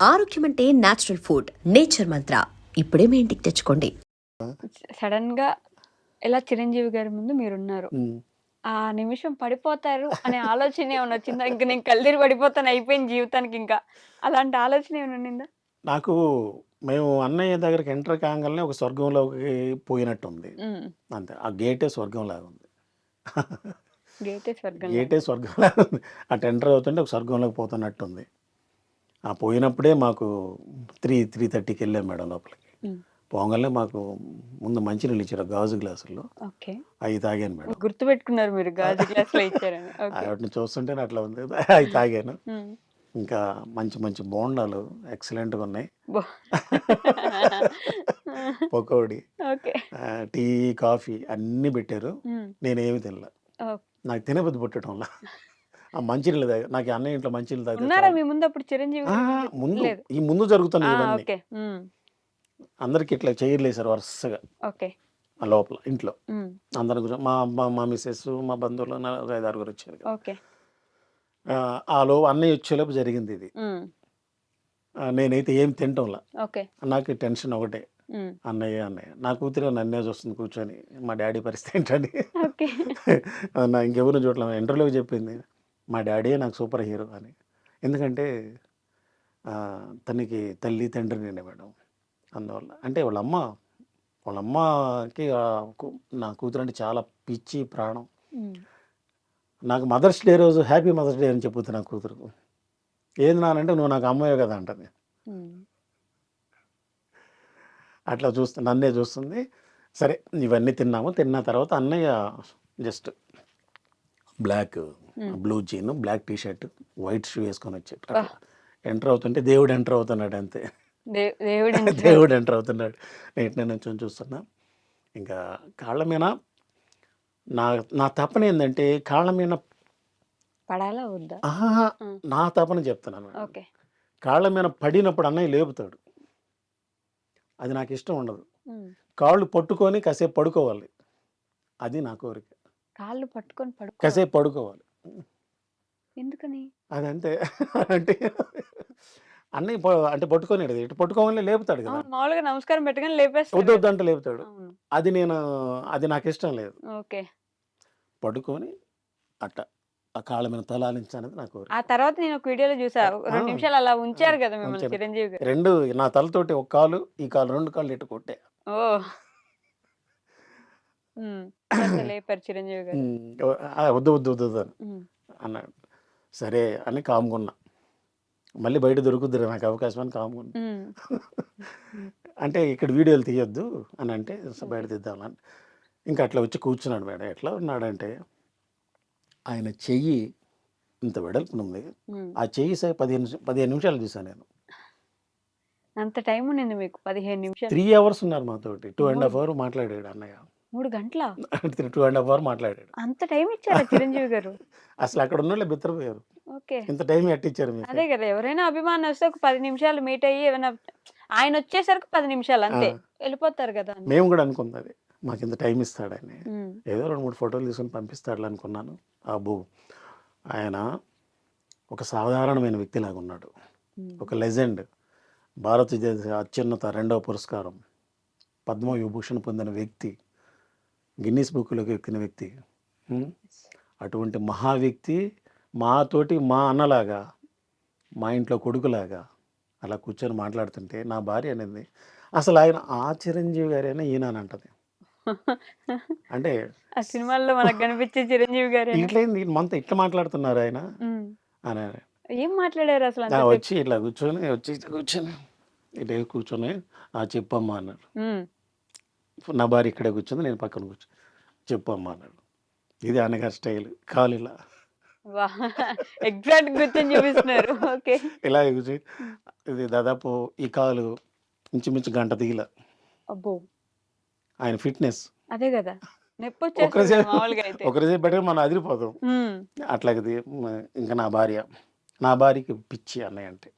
ఆరోగ్యం అంటే natural food. Nature మంత్ర ఇప్పుడే మీ ఇంటికి తెచ్చుకోండి. సడన్ గా ఎలా చిరంజీవి గారి ముందు మీరున్నారు. హ్మ్. ఆ నిమిషం పడిపోతారు అనే ఆలోచన ఏమైనా వచ్చిందా? ఇంక నేను కళ్ళితిరి పడిపోతాను అయిపోయింది జీవితానికి ఇంకా. అలాంటి ఆలోచన ఏమైనా ఉండిందా? నాకు మేము అన్నయ్య దగ్గరికి ఎంటర్ కాంగాల్నే ఒక స్వర్గంలోకి పోయినట్టుంది. హ్మ్. అంతే. ఆ గేటే స్వర్గంలాగా ఉంది. గేటే స్వర్గంలా గేటే ఉంది. స్వర్గంలాగా ఉంది. అటు ఎంటర్ అవుతుంటే ఒక స్వర్గంలోకి పోతున్నట్టుంది. ఆ పోయినప్పుడే మాకు 3:30కి వెళ్ళాం మేడం లోపలికి. హ్మ్. పోగానే మాకు ముందు మంచినీళ్ళు ఇచ్చారు గాజు గ్లాసుల్లో. ఓకే. అవి తాగాను మేడం. గుర్తుపెట్టుకున్నారు మీరు గాజు గ్లాస్‌లో ఇచ్చారని. ఓకే. వాటిని చూస్తుంటేనే అట్లా ఉంది. అవి తాగాను. హ్మ్. ఇంకా మంచి మంచి బోండాలు ఎక్సలెంట్‌గా ఉన్నాయి. బో పకోడీ, ఓకే. టీ, కాఫీ అన్నీ పెట్టారు. హ్మ్. నేనేమి తినలే. ఓహ్! నాకు తినబుద్ధి పుట్టడంలా. ఆ మంచినీళ్ళు తాగా. నాకు ఈ అన్నయ్య ఇంట్లో మంచినీళ్ళు తాగితే ఉన్నారా చాలు. మీ ముందు అప్పుడు చిరంజీవి ఆ! గారు ముందు? ముందు లేదు. ఈ ముందు జరుగుతున్నాయి ఇవన్నీ. ఓకే. హ్మ్. అందరికి ఇట్లా చైర్‌లేసారు వరుసగా ఓకే. ఆ లోపల ఇంట్లో. హ్మ్. అందరం కూర్చొని మా అమ్మ, మా మిసెస్, మా బంధువులు ఒక 5, 6 వచ్చారు. ఓకే. అన్నయ్య వచ్చేలోపు జరిగింది ఇది. హ్మ్. నేనైతే ఏం తినటంలా. ఓకే. నాకు టెన్షన్ ఒకటే. హ్మ్. అన్నయ్య. నా కూతురే నన్నే చూస్తుంది కూర్చొని. మా డ్యాడీ పరిస్థితి ఏంటని. ఓకే. ఇంకెవరిని చూడలే. ఇంటర్వ్యూలో చెప్పింది. మా డ్యాడీయే నాకు సూపర్ హీరో అని. ఎందుకంటే తనకి తల్లి, తండ్రి నేనే మేడం. అందువల్ల. అంటే వాళ్ళమ్మకి నా కూతురంటే చాలా పిచ్చి, ప్రాణం. హ్మ్. నాకు మదర్స్ డే రోజు హ్యాపీ మదర్స్ డే అని చెప్పుద్ది నా కూతురు. ఏంది నానంటే నువ్వు నాకు అమ్మవే కదా అంటది. హ్మ్. అట్లా నన్నే చూస్తుంది. సరే ఇవన్నీ తిన్నాము. తిన్న తర్వాత అన్నయ్య just black hmm. Blue jean, black T shirt, white shoe వేసుకొని వచ్చాడు. అబ్బా! అట్లా ఎంటర్ అవుతుంటే దేవుడు ఎంటర్ అవుతున్నాడు అంతే. దేవుడు దేవుడు ఎంటర్ అవుతున్నాడు. నేను ఇట్లా నుంచొని చూస్తున్నా. ఇంకా కాళ్ళ మీద నా నా తపన ఏందంటే కాళ్ళ మీద పడాలా వద్దా? ఆహాహా! హ్మ్. నా తపన చెప్తున్నాను మేడం. ఓకే. కాళ్ళ మీద పడినప్పుడు అన్నయ్య లేపుతాడు. అది నాకు ఇష్టం ఉండదు. హ్మ్. కాళ్ళు పట్టుకొని కాసేపు పడుకోవాలి. అది నా కోరిక. కాళ్ళు పట్టుకొని పడుకోవాలి. కాసేపు పడుకోవాలి. ఎందుకని? అదంతే. అంటే అన్నయ్య అంటే పట్టుకోనియడు. ఇటు పట్టుకోగానే లేపుతాడు కదా! అవును. మామూలుగా నమస్కారం పెట్టగానే లేపేస్తారు వద్దు కదా! వద్దంటే లేపుతాడు. అవును. అది నాకిష్టం లేదు. ఓకే. పడుకొని అట్ట ఆ కాళ్ళ మీద తలానించాలనేది నా కోరిక. ఆ తర్వాత నేను ఒక వీడియోలో చూసా. ఒక ఆ! 2 నిమిషాలు అలా ఆ! ఉంచారు కదా మిమ్మల్ని ఉంచాను. చిరంజీవి గారు. 2 నా తలతోటి ఒక కాలు, ఈ కాలు 2 కాళ్ళు ఇటు కొట్టా. ఓహ్! హ్మ్. తర్వాత లేపారు చిరంజీవి గారు. హ్మ్. వద్దు అని హ్మ్. అన్నాడు. సరే అని కామ్‌గున్నా. మళ్ళీ బయట దొరుకుద్దిరా నాకు అవకాశం అని కామ్‌గున్నా. హ్మ్. అంటే ఇక్కడ వీడియోలు తీయొద్దు అని అంటే బయట ఓకే. తీద్దామని. ఇంకా అట్లా వచ్చి కూర్చున్నాడు మేడం. ఎట్లా ఉన్నాడంటే ఆయన చెయ్యి ఇంత వెడల్పునుంది. హ్మ్. ఆ చెయ్యి 15 నిమిషాలు చూసాను నేను. అంత టైం ఉండింది మీకు 15 నిమిషాలు. 3 అవర్స్ ఉన్నారు మాతోటి. 2 ½ 3, అవర్ మాట్లాడాడు అన్నయ్య. 3 గంటలా? 2 ½ అవర్ మాట్లాడాడు. అంత టైం ఇచ్చారా చిరంజీవి గారు? అసలు అక్కడ ఉన్నోళ్ళే బిత్తరపోయారు. ఓకే. ఇంత టైం ఎట్టిచ్చారు మీకు? అదే గదా! ఎవరైనా అభిమాని వస్తే ఒక 10 నిమిషాలు మీట్ అయ్యి ఏమైనా ఆయనొచ్చేసరికి 10 నిమిషాలు ఆ! అంతే. వెళ్ళిపోతారు గదా! మేము గూడా అనుకున్నది. మాకింత టైం ఇస్తాడని. హ్మ్. ఏదో 2, 3 ఫోటోలు తీసుకొని పంపిస్తాడులే అనుకున్నాను. అబ్బో! ఆయన ఒక సాధారణమైన వ్యక్తిలాగున్నాడు. హ్మ్. ఒక లెజెండ్. భారతదేశ అత్యున్నత 2వ పురస్కారం. పద్మవిభూషణ్ పొందిన వ్యక్తి. గిన్నిస్ బుక్‌లోకి ఎక్కిన వ్యక్తి. హ్మ్. అటువంటి మహా వ్యక్తి మా అన్నలాగా, మా ఇంట్లో కొడుకులాగా అలా కూర్చొని మాట్లాడుతుంటే నా భార్య అనింది, "అసలు ఆయన ఆ చిరంజీవి గారేనా ఈయన" అని అంటది. అంటే ఆ సినిమాల్లో మనకు కనిపించే చిరంజీవి గారేనా? ఇట్లేంది మనతో ఇట్లా మాట్లాడుతున్నారాయన హ్మ్. అని. ఏం మాట్లాడారు అసలు అంత సేపు? వచ్చి ఇట్లా కూర్చొని ఇటే కూర్చొని చెప్పమ్మా అన్నాడు. హ్మ్. నా భార్య ఇక్కడే కూర్చుంది. నేను పక్కన కూర్చున్నా. చెప్పమ్మా అన్నాడు. ఇది అన్నగారి స్టైల్. కాలు ఇలా. వాహ్! ఎగ్జాక్ట్‌గా కూర్చొని చూపిస్తున్నారు. ఓకే. ఇలా కూర్చొని హ్మ్. ఇది దాదాపు ఈ కాలు ఇంచుమించు గంట దిగిల. అబ్బో! ఆయన ఫిట్‌నెస్. అదే గదా! నొప్పొచ్చేస్తది కదా! ఒకరిసేపు మామూలుగా అయితే. ఒకరిసేపు పెట్టగా మనం అదిరిపోతాం. హ్మ్. అట్లాగది ఇంకా నా భార్యకి పిచ్చి అన్నయ్య అంటే.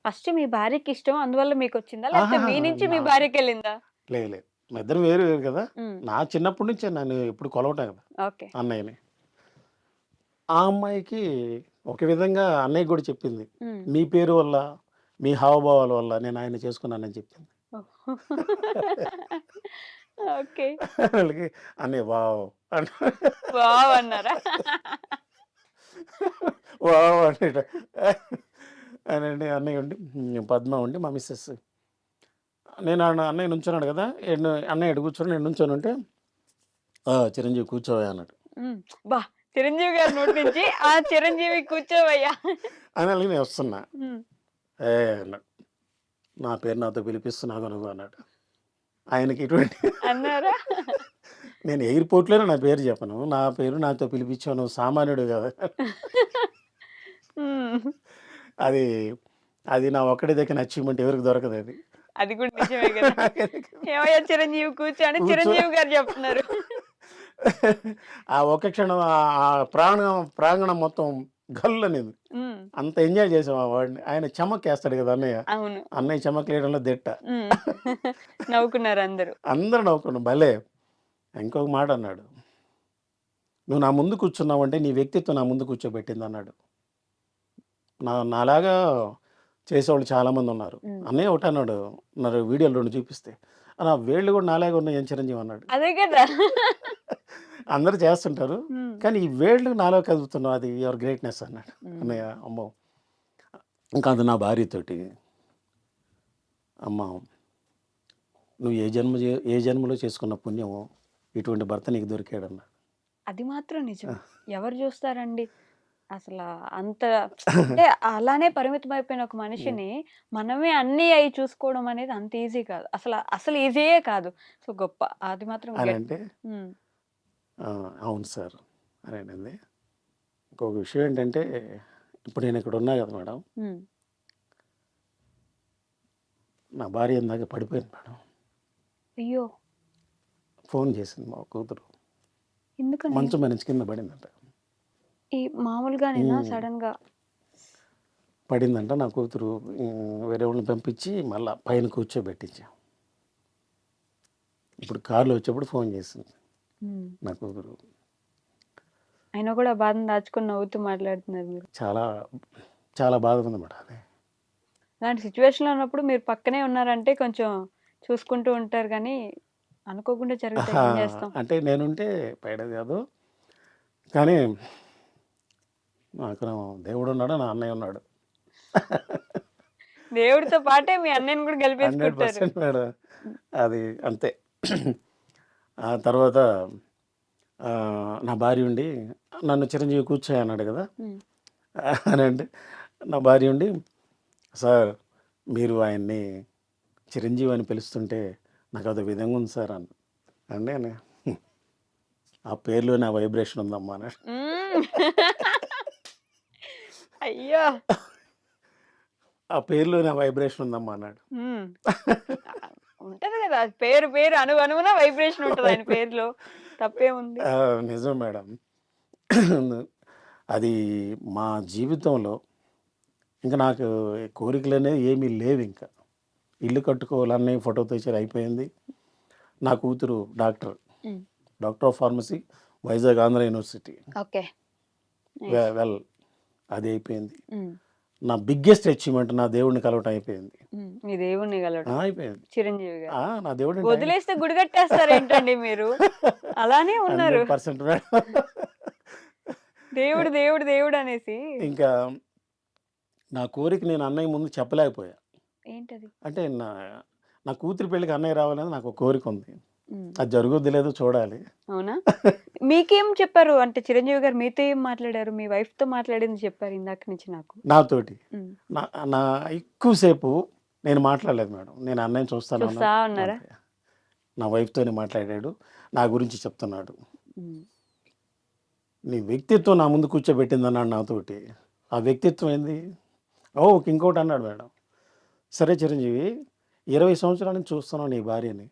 ఫస్ట్ మీ భార్యకిష్టం అందువల్ల మీకొచ్చిందా? లేకపోతే ఆహాహా! మీ నుంచి మీ నాకు భార్యకెళ్ళిందా? లేదు. మా ఇద్దరం వేరు వేరు కదా! హ్మ్. నా చిన్నప్పటి నుంచే నన్ను ఎప్పుడు కొలవటం కదా! ఓకే. అన్నయ్యని. ఆ అమ్మాయికి ఒక విధంగా అన్నయ్యకి గూడా చెప్పింది. హ్మ్. మీ పేరు వల్ల మీ హావభావాల వల్ల నేను ఆయన చేసుకున్నానని చెప్పింది. ఓకే. వాళ్ళకి అన్నయ్య వావ్ అంట. వావ్ అన్నారా? వావ్ అంటే అనండి అన్నయ్య ఉండి పద్మ ఉండి మా మిస్సెస్ నేను అన్నయ్య నుంచున్నాడు కదా, అన్నయ్య ఎటు కూర్చొని నేను నుంచొని ఉంటే చిరంజీవి కూర్చోవా అన్నాడు. బా చిరంజీవి గారి నోటి నుంచి ఆ చిరంజీవి కూర్చోవయ్యా. అని అలాగే నేను వస్తున్నా. ఉమ్, ఏ అన్నాడు, నా పేరు నాతో పిలిపిస్తున్నావు కనుక అన్నాడు. ఆయనకి ఇటువంటి అన్నారా? నేను ఎయిర్పోర్ట్లోనే నా పేరు చెప్పను, నా పేరు నాతో పిలిపించాను, సామాన్యుడు కదా. ఉమ్, అది అది నా ఒక్కడి దగ్గర అచీవ్మెంట్, ఎవరికి దొరకదు అది. అది కూడా నిజమే కదా. ఏమయ్యా చిరంజీవి కూర్చో అని కూర్చో. చిరంజీవి గారు చెప్తున్నారు. ఆ ఒక్క క్షణం ఆ ప్రాంగణం మొత్తం గల్లు అనేది ఉమ్, అంత ఎంజాయ్ చేసాం ఆ వాడిని. ఆయన చమక్కేస్తాడు కదా అన్నయ్య, అవును. అన్నయ్య చమక్లేయడంలో దిట్ట. ఉమ్, నవ్వుకున్నారు అందరూ. అందరూ నవ్వుకున్నాం భలే. ఇంకొక మాట అన్నాడు, నువ్వు నా ముందు కూర్చున్నావు అంటే నీ వ్యక్తిత్వం నా ముందు కూర్చోబెట్టింది అన్నాడు. నాలాగా చేసేవాళ్ళు చాలామంది ఉన్నారు. ఉమ్. అన్నయ్య ఒకటి అన్నాడు, నా వీడియోలు 2 చూపిస్తే, నా వేళ్ళు కూడా నాలాగే ఉన్నాయి ఏం చిరంజీవి అన్నాడు. అదే కదా. అందరూ చేస్తుంటారు ఉమ్, కానీ ఈ వేళ్ళు నాలో కదుపుతున్నావు, అది యువర్ గ్రేట్నెస్ అన్నాడు. ఉమ్, అన్నయ్య అమ్మో. ఇంకా అది నా భార్యతోటి, అమ్మ నువ్వు ఏ జన్మలో చేసుకున్న పుణ్యమో ఇటువంటి భర్త నీకు దొరికాడన్నా. అది మాత్రం నిజం. ఎవరు చూస్తారండి అసలు అంత? అంటే అలానే పరిమితం అయిపోయిన ఒక మనిషిని మనమే అన్ని అయి చూసుకోవడం అనేది అంత ఈజీ కాదు. అసలు ఈజీయే కాదు. సో గొప్ప. అది మాత్రం అని గట్. అంటే ఉమ్, అవును సార్ అని అనింది. ఇంకొక విషయం ఏంటంటే, ఇప్పుడు నేను ఇక్కడ ఉన్నా కదా మేడం, ఉమ్, నా భార్య ఇందాక పడిపోయింది మేడం. అయ్యో ఫోన్ చేసింది మా కూతురు, ఎందుకని? మంచం మీద నుంచి కింద పడిందంట. ఈ మామూలుగానేనా ఉమ్. సడన్ గా? పడిందంట. నా కూతురు వేరే వాళ్ళని పంపించి మళ్ళీ పైన కూర్చోబెట్టించాం. ఇప్పుడు కారులో వచ్చేప్పుడు ఫోన్ చేసింది ఉమ్, నా కూతురు. అయినా కూడా బాధను దాచుకొని నవ్వుతూ మాట్లాడుతున్నారు మీరు. చాలా చాలా బాధ ఉంది మేడం అది. అలాంటి సిచ్యువేషన్లో ఉన్నప్పుడు మీరు పక్కనే ఉన్నారంటే కొంచెం చూసుకుంటూ ఉంటారు కానీ అనుకోకుండా జరుగుతాయి. ఏం చేస్తాం? అంటే నేనుంటే పైడది కాదు, కానీ నాకు దేవుడు ఉన్నాడు, నా అన్నయ్య ఉన్నాడు. దేవుడితో పాటే మీ అన్నయ్యని కూడా గెలిపేసుకుంటారు. 100% మేడం, అది అంతే. ఆ తర్వాత నా భార్య ఉండి నన్ను చిరంజీవి కూర్చోయి అన్నాడు కదా ఉమ్, అని అంటే, నా భార్య ఉండి సార్ మీరు ఆయన్ని చిరంజీవి అని పిలుస్తుంటే నాకు అదో విధంగా ఉంది సార్ అంటే ఆ పేర్లో నా వైబ్రేషన్ ఉందమ్మా అన్నాడు. ఉమ్. అయ్యో. ఆ పేర్లో నా వైబ్రేషన్ ఉందమ్మా అన్నాడు. ఉమ్. ఉంటది కదా పేరు అనువున వైబ్రేషన్ ఉంటది ఆయన పేరులో. తప్పేముంది? నిజం మేడం. అది మా జీవితంలో ఇంకా నాకు కోరికలు అనేవి ఏమీ లేవు. ఇంకా ఇల్లు కట్టుకోవాలన్నీ ఫోటో తెచ్చారు, అయిపోయింది. నా కూతురు doctor of pharmacy, Vizag Andhra university. Okay. Well అది అయిపోయింది. నా బిగ్గెస్ట్ అచీవ్మెంట్ నా దేవుడిని కలవటం అయిపోయింది. మీ దేవుణ్ణి కలవడం అయిపోయింది. చిరంజీవి గారు నా దేవుడిని వదిలేస్తే గుడి కట్టేస్తారు ఏంటండి మీరు? అలానే ఉన్నారు 100% మేడం. దేవుడు దేవుడు దేవుడు అనేసి. ఇంకా నా కోరిక నేను అన్నయ్య ముందు చెప్పలేకపోయా. ఏంటది? అంటే నా కూతురి పెళ్ళికి అన్నయ్య రావాలని నాకు ఒక కోరిక ఉంది. అది జరుగుద్ది లేదో చూడాలి. అవునా? మీకేం చెప్పారు? అంటే చిరంజీవి గారు మీతో ఏం మాట్లాడారు? మీ వైఫ్ తో మాట్లాడింది చెప్పారు ఇందాక నుంచి నాకు. నాతోటి నా ఎక్కువసేపు నేను మాట్లాడలేదు మేడం. నేను అన్నయ్యని చూస్తా ఉన్నారా? నా వైఫ్తోనే మాట్లాడాడు, నా గురించి చెప్తున్నాడు. నీ వ్యక్తిత్వం నా ముందు కూర్చోబెట్టింది అన్నాడు నాతోటి. ఆ వ్యక్తిత్వం ఏంది? ఇంకోటి అన్నాడు మేడం, సరే చిరంజీవి 20 సంవత్సరాల నుంచి చూస్తున్నావు నీ భార్యని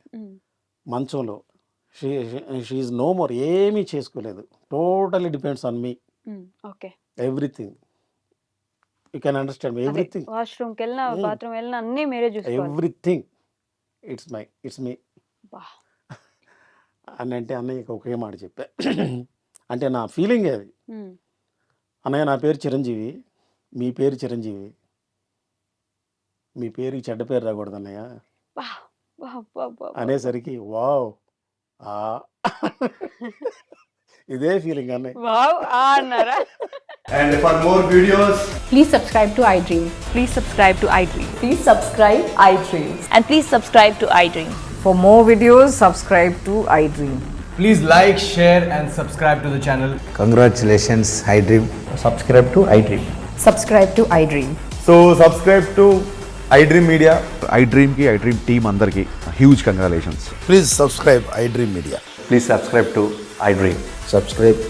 మంచంలో, షీఈ్ నో మోర్, ఏమీ చేసుకోలేదు, totally depends on me. Okay. Everything you can understand, everything. వాష్రూమ్కి వెళ్ళినా బాత్రూమ్ వెళ్ళినా అన్నీ మీరే చూసుకోవాలి. ఎవ్రీథింగ్ ఇట్స్ మీ అని అంటే అన్నయ్యకి ఒకే మాట చెప్పా. అంటే నా ఫీలింగ్ అది. అన్నయ్య నా పేరు చిరంజీవి, మీ పేరు చిరంజీవి, మీ పేరుకి చెడ్డ పేరు రాకూడదు అన్నయ్య వా, వా, వా, వా, వా. అనేసరికి వావ్ ఆ ఇదే ఫీలింగ్ అన్నయ్య. వావ్ ఆ అన్నారా? And for more videos, Please subscribe to iDream. Please subscribe to iDream. Please subscribe iDream. And please subscribe to iDream. For more videos, subscribe to iDream. please like, share, and subscribe to the channel. Congratulations, iDream. subscribe to iDream. Subscribe to iDream. So subscribe to iDream Media. iDream ki iDream team అందరికి huge congratulations. Please subscribe iDream Media. Please subscribe to iDream. Subscribe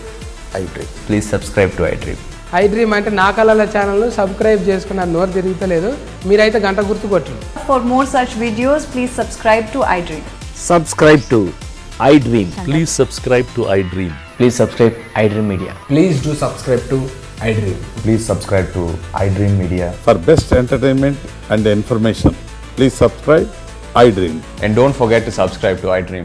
iDream. Please subscribe to iDream. iDream అంటే నా కళల channel subscribe చేసుకున్న నోరు తిరుగుతలేదు, మీరైతే గంట గుర్తు కొట్టండి. For more such videos, please subscribe to iDream. Subscribe to iDream. Please subscribe to iDream. Please subscribe iDream Media. Please do subscribe to iDream. Please subscribe to iDream Media. For best entertainment and information, please subscribe iDream. And don't forget to subscribe to iDream.